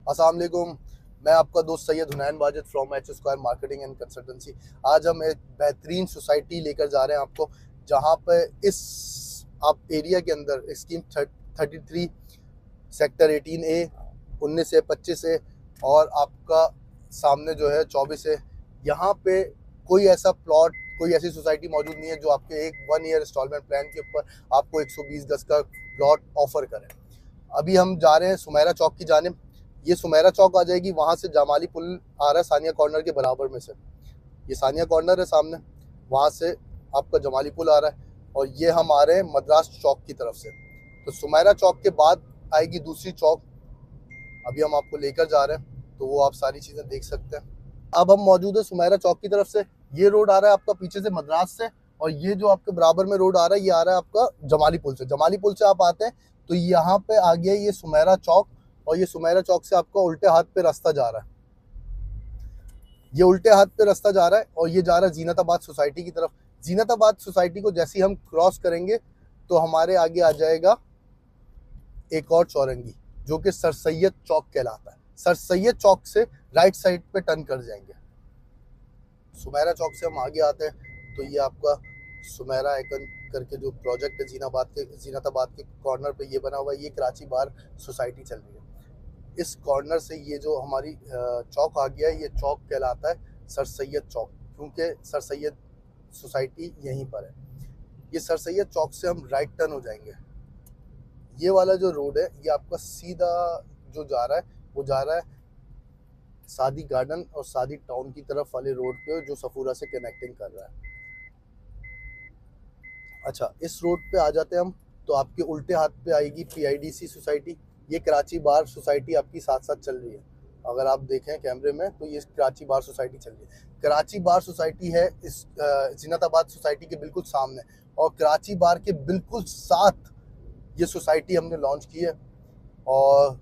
अस्सलाम वालेकुम। मैं आपका दोस्त Syed Hunain Wajid from H square marketing and consultancy. आज हम एक बेहतरीन सोसाइटी लेकर जा रहे हैं आपको, जहां पे इस आप एरिया के अंदर स्कीम 33 सेक्टर 18A 19 से 25 से और आपका सामने जो है 24 है। यहाँ पे कोई ऐसा प्लॉट, कोई ऐसी सोसाइटी मौजूद नहीं है जो आपके एक 1 ईयर इंस्टॉलमेंट प्लान के ऊपर आपको 120 गज का प्लॉट ऑफर करे। अभी हम जा रहे हैं सुमेरा चौक की जानिब। ये सुमेरा चौक आ जाएगी, वहाँ से जामाली पुल आ रहा है सानिया कॉर्नर के बराबर में से। ये सानिया कॉर्नर है सामने, वहाँ से आपका जमाली पुल आ रहा है और ये हम आ रहे हैं मद्रास चौक की तरफ से। तो सुमेरा चौक के बाद आएगी दूसरी चौक, अभी हम आपको लेकर जा रहे हैं, तो वो आप सारी चीज़ें देख सकते हैं। अब हम मौजूद है सुमेरा चौक की तरफ से। ये रोड आ रहा है आपका पीछे से मद्रास से, और ये जो आपके बराबर में रोड आ रहा है ये आ रहा है आपका जमाली पुल से। जमाली पुल से आप आते हैं तो यहाँ पे आ गया ये सुमेरा चौक, और ये सुमेरा चौक से आपका उल्टे हाथ पे रास्ता जा रहा है। ये उल्टे हाथ पे रास्ता जा रहा है और ये जा रहा है जीनताबाद सोसाइटी की तरफ। जीनताबाद सोसाइटी को जैसे ही हम क्रॉस करेंगे तो हमारे आगे आ जाएगा एक और चौरंगी, जो कि सर सैयद चौक कहलाता है। सर सैयद चौक से राइट साइड पे टर्न कर जाएंगे। सुमेरा चौक से हम आगे आते हैं तो ये आपका सुमेरा आइकन करके जो प्रोजेक्ट है जीनताबाद के कॉर्नर पे ये बना हुआ है, ये कराची बार सोसाइटी चल रही है। इस कॉर्नर से ये जो हमारी चौक आ गया है, ये चौक कहलाता है सर सैयद चौक, क्योंकि सर सैयद सोसाइटी यहीं पर है। ये सर सैयद चौक से हम राइट टर्न हो जाएंगे। ये वाला जो रोड है ये आपका सीधा जो जा रहा है वो जा रहा है सादी गार्डन और सादी टाउन की तरफ वाले रोड पे, जो सफूरा से कनेक्टिंग कर रहा है। अच्छा, इस रोड पे आ जाते हैं हम तो आपके उल्टे हाथ पे आएगी PIDC सोसाइटी। ये कराची बार सोसाइटी आपकी साथ साथ चल रही है। अगर आप देखें कैमरे में तो ये कराची बार सोसाइटी चल रही है। कराची बार सोसाइटी है इस जीनताबाद सोसाइटी के बिल्कुल सामने, और कराची बार के बिल्कुल साथ ये सोसाइटी हमने लॉन्च की है, और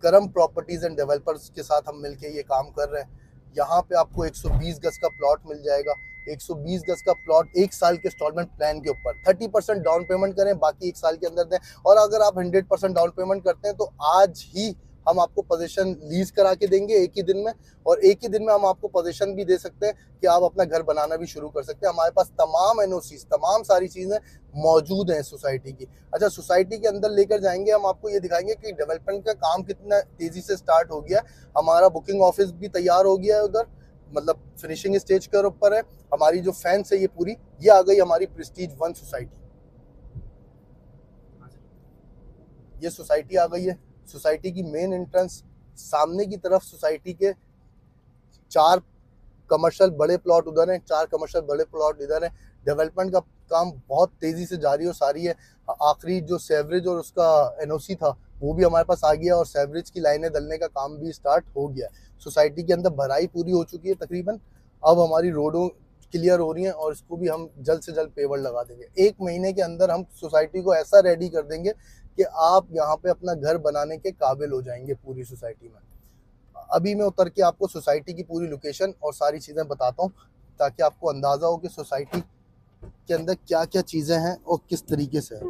करम प्रॉपर्टीज़ एंड डेवलपर्स के साथ हम मिलके ये काम कर रहे हैं। यहाँ पे आपको 120 गज का प्लॉट मिल जाएगा। 120 गज का प्लॉट 1 साल के इंस्टॉलमेंट प्लान के ऊपर। 30% डाउन पेमेंट करें, बाकी 1 साल के अंदर दें। और अगर आप 100% डाउन पेमेंट करते हैं तो आज ही हम आपको पोजीशन लीज करा के देंगे एक ही दिन में, और एक ही दिन में हम आपको पोजीशन भी दे सकते हैं कि आप अपना घर बनाना भी शुरू कर सकते हैं। हमारे पास तमाम NOCs, तमाम सारी चीज़ें मौजूद हैं सोसाइटी की। अच्छा, सोसाइटी के अंदर लेकर जाएंगे, हम आपको ये दिखाएंगे कि डेवलपमेंट का काम कितना तेज़ी से स्टार्ट हो गया। हमारा बुकिंग ऑफिस भी तैयार हो गया है उधर, मतलब फिनिशिंग स्टेज के ऊपर है। हमारी जो फैंस है ये पूरी, ये आ गई हमारी प्रेस्टीज 1 सोसाइटी। ये सोसाइटी आ गई है। सोसाइटी की मेन एंट्रेंस सामने की तरफ, सोसाइटी के 4 कमर्शियल बड़े प्लॉट उधर हैं, 4 कमर्शियल बड़े प्लॉट इधर हैं। डेवलपमेंट का काम बहुत तेज़ी से जारी और सारी है। आखिरी जो सेवरेज और उसका NOC था वो भी हमारे पास आ गया, और सेवरेज की लाइनें डलने का काम भी स्टार्ट हो गया है। सोसाइटी के अंदर भराई पूरी हो चुकी है तकरीबन। अब हमारी रोडों क्लियर हो रही हैं और इसको भी हम जल्द से जल्द पेवर लगा देंगे। 1 महीने के अंदर हम सोसाइटी को ऐसा रेडी कर देंगे कि आप यहाँ पे अपना घर बनाने के काबिल हो जाएंगे पूरी सोसाइटी में। अभी मैं उतर के आपको सोसाइटी की पूरी लोकेशन और सारी चीज़ें बताता हूँ, ताकि आपको अंदाज़ा हो कि सोसाइटी के अंदर क्या क्या चीज़ें हैं और किस तरीके से है।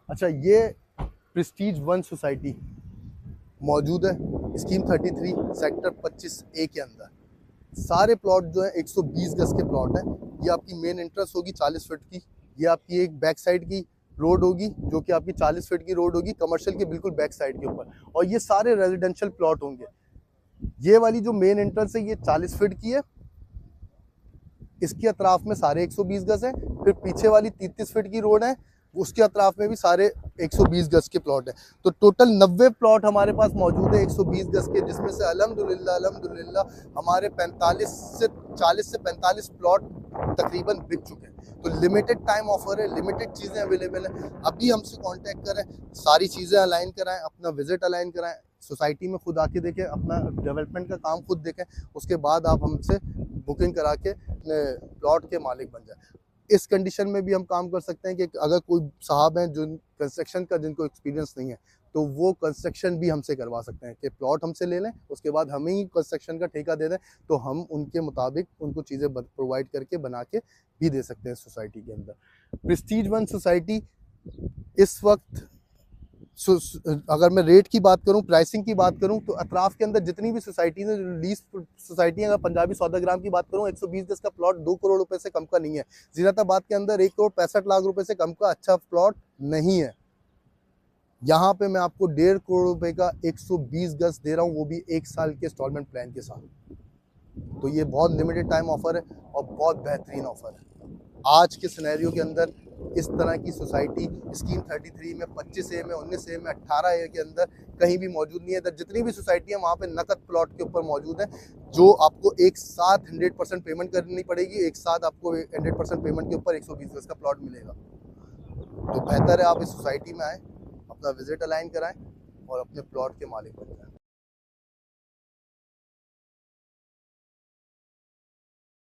अच्छा, ये प्रेस्टीज 1 सोसाइटी मौजूद है स्कीम 33 सेक्टर 25A के अंदर। सारे प्लॉट जो है 120 गज के प्लॉट हैं। ये आपकी मेन एंट्रेंस होगी 40 फीट की। ये आपकी एक बैक साइड की रोड होगी, जो कि आपकी 40 फीट की रोड होगी कमर्शियल के बिल्कुल बैक साइड के ऊपर, और ये सारे रेजिडेंशियल प्लॉट होंगे। ये वाली जो मेन एंट्रेंस है ये 40 फीट की है। इसके अतराफ में सारे 120 गज हैं। फिर पीछे वाली 33 फीट की रोड है, उसके अतराफ में भी सारे 120 गज के प्लॉट है। तो टोटल 90 प्लॉट हमारे पास मौजूद है 120 गज के, जिसमें से अल्हम्दुलिल्लाह हमारे 40 से 45 प्लॉट तकरीबन बिक चुके हैं। तो लिमिटेड टाइम ऑफर है, लिमिटेड चीज़ें अवेलेबल हैं। अभी हमसे कांटेक्ट करें, सारी चीज़ें अलाइन कराएं, अपना विजिट अलाइन कराएं, सोसाइटी में खुद आके देखें, अपना डेवलपमेंट का काम खुद देखें। उसके बाद आप हमसे बुकिंग करा के अपने प्लॉट के मालिक बन जाए। इस कंडीशन में भी हम काम कर सकते हैं कि अगर कोई साहब हैं जो कंस्ट्रक्शन का जिनको एक्सपीरियंस नहीं है, तो वो कंस्ट्रक्शन भी हमसे करवा सकते हैं कि प्लॉट हमसे ले लें, उसके बाद हमें ही कंस्ट्रक्शन का ठेका दे दें, तो हम उनके मुताबिक उनको चीज़ें प्रोवाइड करके बना के भी दे सकते हैं सोसाइटी के अंदर। प्रेस्टीज 1 सोसाइटी इस वक्त अगर मैं रेट की बात करूं, प्राइसिंग की बात करूं, तो अतराफ के अंदर जितनी भी सोसाइटी है, लीज सोसाइटी, अगर पंजाबी सौदा ग्राम की बात करूं, 120 गज का प्लॉट 2 करोड़ रुपए से कम का नहीं है। जीनताबाद के अंदर 1 करोड़ 65 लाख रुपए से कम का अच्छा प्लॉट नहीं है। यहाँ पे मैं आपको 1.5 करोड़ रुपए का 120 गज दे रहा हूँ, वो भी 1 साल के इंस्टॉलमेंट प्लान के साथ। तो ये बहुत लिमिटेड टाइम ऑफर है और बहुत बेहतरीन ऑफर है। आज के सिनेरियो के अंदर इस तरह की सोसाइटी स्कीम 33 में, 25A में, 19A में, 18A के अंदर कहीं भी मौजूद नहीं है। इधर जितनी भी सोसाइटी है वहाँ पे नकद प्लॉट के ऊपर मौजूद है, जो आपको एक साथ 100% पेमेंट करनी पड़ेगी। एक साथ आपको 100% पेमेंट के ऊपर 120 गज का प्लॉट मिलेगा। तो बेहतर है आप इस सोसाइटी में आएँ, अपना विजिट अलाइन कराएं और अपने प्लॉट के मालिक बन जाएं।